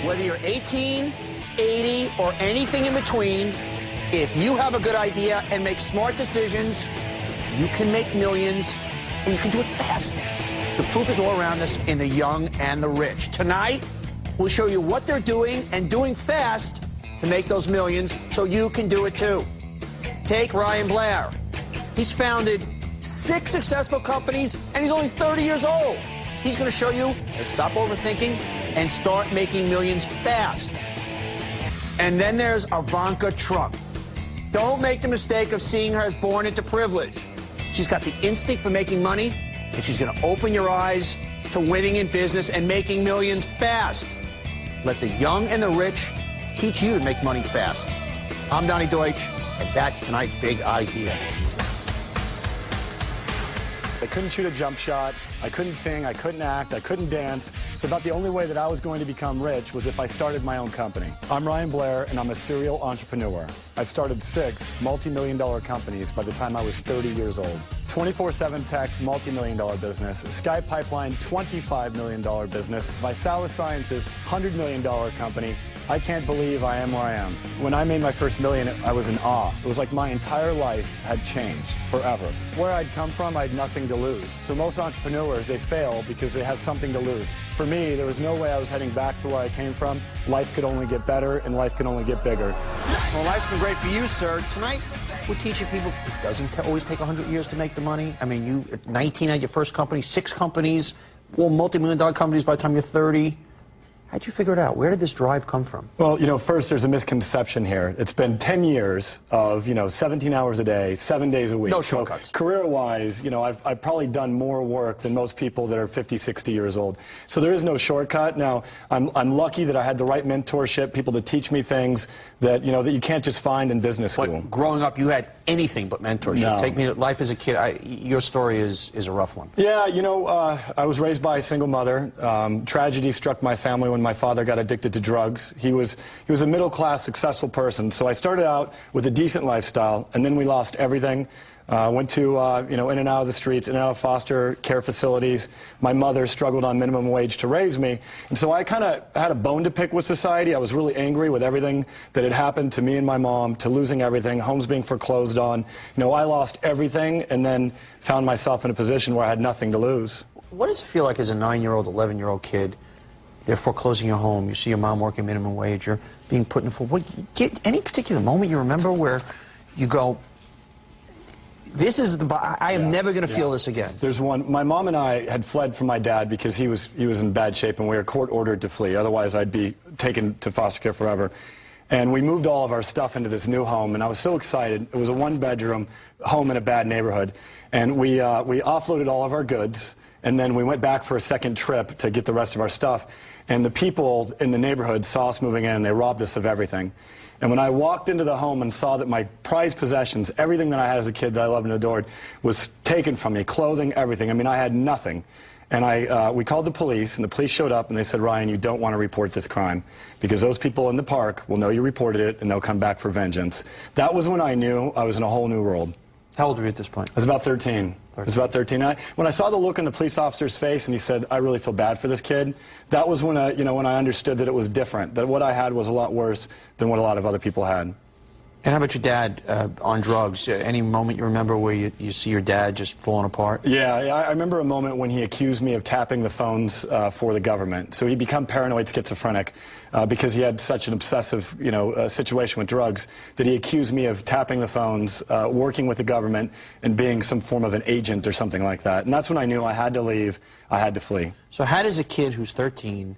Whether you're 18, 80, or anything in between, if you have a good idea and make smart decisions, you can make millions, and you can do it fast. The proof is all around us in the young and the rich. Tonight, we'll show you what they're doing and doing fast to make those millions so you can do it too. Take Ryan Blair. He's founded 6 successful companies, and he's only 30 years old. He's going to show you how to stop overthinking and start making millions fast. And then there's Ivanka Trump. Don't make the mistake of seeing her as born into privilege. She's got the instinct for making money, and she's going to open your eyes to winning in business and making millions fast. Let the young and the rich teach you to make money fast. I'm Donnie Deutsch, and that's tonight's big idea. I couldn't shoot a jump shot, I couldn't sing, I couldn't act, I couldn't dance, so about the only way that I was going to become rich was if I started my own company. I'm Ryan Blair, and I'm a serial entrepreneur. I've started 6 multi-million-dollar companies by the time I was 30 years old. 24/7 Tech, multi-million-dollar business. Sky Pipeline, $25 million business. Visalis Sciences, $100 million company. I can't believe I am where I am. When I made my first million, I was in awe. It was like my entire life had changed forever. Where I'd come from, I had nothing to lose. So most entrepreneurs, they fail because they have something to lose. For me, there was no way I was heading back to where I came from. Life could only get better, and life could only get bigger. Well, life's been great for you, sir. Tonight, we're teaching people it doesn't always take 100 years to make the money. I mean, you at 19 had your first company, 6 companies, all multi-million-dollar companies by the time you're 30. How'd you figure it out? Where did this drive come from? Well, you know, first there's a misconception here. It's been 10 years of, 17 hours a day, 7 days a week. No shortcuts. So career-wise, I've probably done more work than most people that are 50, 60 years old. So there is no shortcut. Now, I'm lucky that I had the right mentorship, people to teach me things that, that you can't just find in business school. But growing up, you had anything but mentorship. No. Take me to life as a kid. Your story is a rough one. Yeah, I was raised by a single mother. Tragedy struck my family when my father got addicted to drugs. He was a middle-class, successful person. So I started out with a decent lifestyle, and then we lost everything. Went to, in and out of the streets, in and out of foster care facilities. My mother struggled on minimum wage to raise me. And so I kind of had a bone to pick with society. I was really angry with everything that had happened to me and my mom, to losing everything, homes being foreclosed on. I lost everything and then found myself in a position where I had nothing to lose. What does it feel like as a 9-year-old, 11-year-old kid? They're foreclosing your home. You see your mom working minimum wage. You're being put in for any particular moment you remember where you go, this is I am never going to feel this again. There's one. My mom and I had fled from my dad because he was in bad shape, and we were court ordered to flee. Otherwise, I'd be taken to foster care forever. And we moved all of our stuff into this new home, and I was so excited. It was a 1-bedroom home in a bad neighborhood, and we offloaded all of our goods, and then we went back for a second trip to get the rest of our stuff. And the people in the neighborhood saw us moving in, and they robbed us of everything. And when I walked into the home and saw that my prized possessions, everything that I had as a kid that I loved and adored, was taken from me, clothing, everything. I mean, I had nothing. And we called the police, and the police showed up, and they said, Ryan, you don't want to report this crime, because those people in the park will know you reported it, and they'll come back for vengeance. That was when I knew I was in a whole new world. How old were you at this point? I was about 13. I was about 13. When I saw the look on the police officer's face and he said, I really feel bad for this kid, that was when when I understood that it was different, that what I had was a lot worse than what a lot of other people had. And how about your dad on drugs? Any moment you remember where you see your dad just falling apart? Yeah, I remember a moment when he accused me of tapping the phones for the government. So he'd become paranoid schizophrenic because he had such an obsessive, situation with drugs that he accused me of tapping the phones, working with the government, and being some form of an agent or something like that. And that's when I knew I had to leave, I had to flee. So how does a kid who's 13,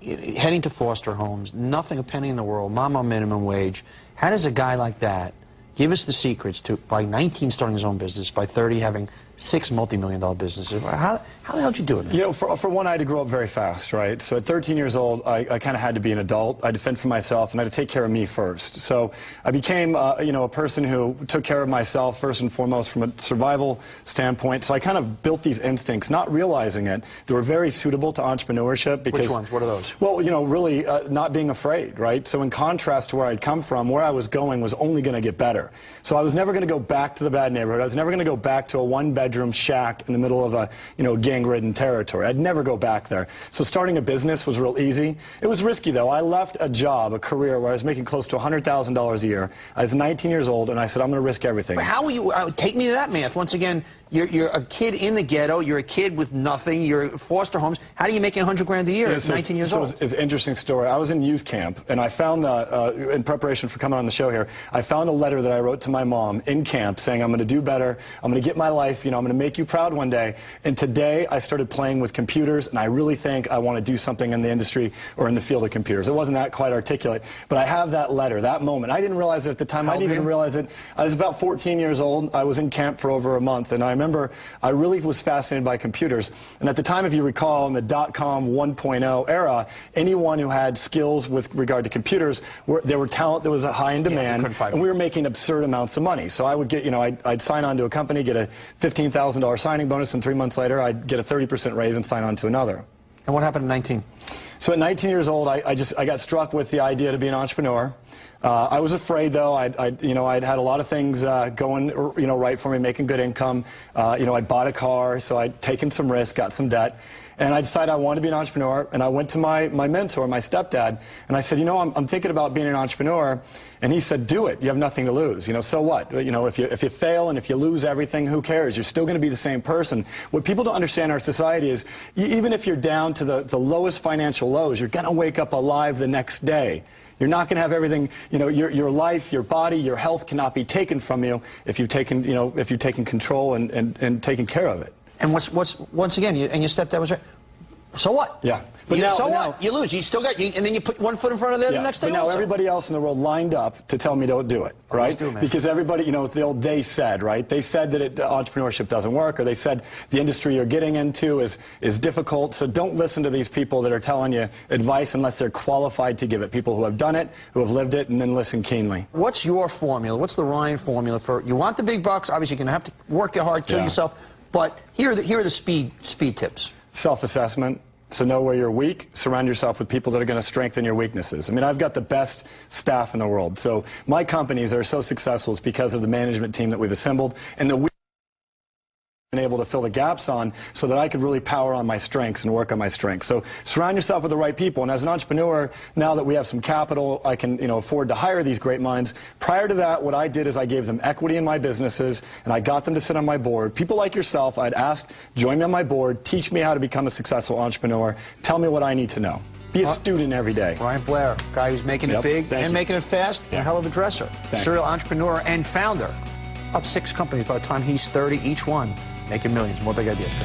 heading to foster homes, nothing a penny in the world, mom on minimum wage, how does a guy like that give us the secrets to, by 19 starting his own business, by 30 having 6 multi-million-dollar businesses? How the hell did you do it, man? For one, I had to grow up very fast, right? So at 13 years old, I kind of had to be an adult. I had to fend for myself, and I had to take care of me first. So I became, a person who took care of myself first and foremost from a survival standpoint. So I kind of built these instincts, not realizing it. They were very suitable to entrepreneurship because... Which ones? What are those? Well, really not being afraid, right? So in contrast to where I'd come from, where I was going was only going to get better. So I was never going to go back to the bad neighborhood. I was never going to go back to a 1-bedroom four-bedroom shack in the middle of a, gang-ridden territory. I'd never go back there. So starting a business was real easy. It was risky, though. I left a job, a career, where I was making close to $100,000 a year. I was 19 years old, and I said, I'm going to risk everything. How will you, take me to that math. Once again, you're a kid in the ghetto, you're a kid with nothing, you're foster homes. How do you make 100 grand a year at 19 years old? It's an interesting story. I was in youth camp, and I found, in preparation for coming on the show here, I found a letter that I wrote to my mom in camp saying, I'm going to do better, I'm going to get my life, I'm going to make you proud one day. And today, I started playing with computers, and I really think I want to do something in the industry or in the field of computers. It wasn't that quite articulate, but I have that letter, that moment. I didn't realize it at the time. I didn't even realize it. I was about 14 years old. I was in camp for over a month, and I remember I really was fascinated by computers. And at the time, if you recall, in the .com 1.0 era, anyone who had skills with regard to computers, there were talent that was a high in demand, and we were making absurd amounts of money. So I would get, I'd sign on to a company, get a $15,000 signing bonus, and 3 months later, I'd get a 30% raise and sign on to another. And what happened at 19? So at 19 years old, I got struck with the idea to be an entrepreneur. I was afraid, though. I'd had a lot of things going, right for me, making good income. I'd bought a car, so I'd taken some risk, got some debt. And I decided I wanted to be an entrepreneur, and I went to my mentor, my stepdad, and I said, I'm thinking about being an entrepreneur. And he said, do it. You have nothing to lose. So what? If you fail and if you lose everything, who cares? You're still going to be the same person. What people don't understand in our society is, even if you're down to the lowest financial lows, you're going to wake up alive the next day. You're not going to have everything, your life, your body, your health cannot be taken from you if you've taken, control and taken care of it. And once again, and your stepdad was right. So what? Yeah. But what? You lose. You still got, and then you put one foot in front of the other the next day. But now everybody else in the world lined up to tell me don't do it, right? Because everybody, the old they said, right? They said that entrepreneurship doesn't work, or they said the industry you're getting into is difficult. So don't listen to these people that are telling you advice unless they're qualified to give it. People who have done it, who have lived it, and then listen keenly. What's your formula? What's the Ryan formula for? You want the big bucks? Obviously, you're going to have to work your hard, kill yourself. But here are the speed tips. Self-assessment. So know where you're weak. Surround yourself with people that are going to strengthen your weaknesses. I mean, I've got the best staff in the world. So my companies are so successful is because of the management team that we've assembled and the been able to fill the gaps on so that I could really power on my strengths and work on my strengths. So surround yourself with the right people. And as an entrepreneur, now that we have some capital, I can afford to hire these great minds. Prior to that, what I did is I gave them equity in my businesses, and I got them to sit on my board. People like yourself, I'd ask, join me on my board, teach me how to become a successful entrepreneur, tell me what I need to know. Be a student every day. Ryan Blair, guy who's making it big and making it fast, and a hell of a dresser. Serial entrepreneur and founder of 6 companies by the time he's 30, each one making millions. More big ideas.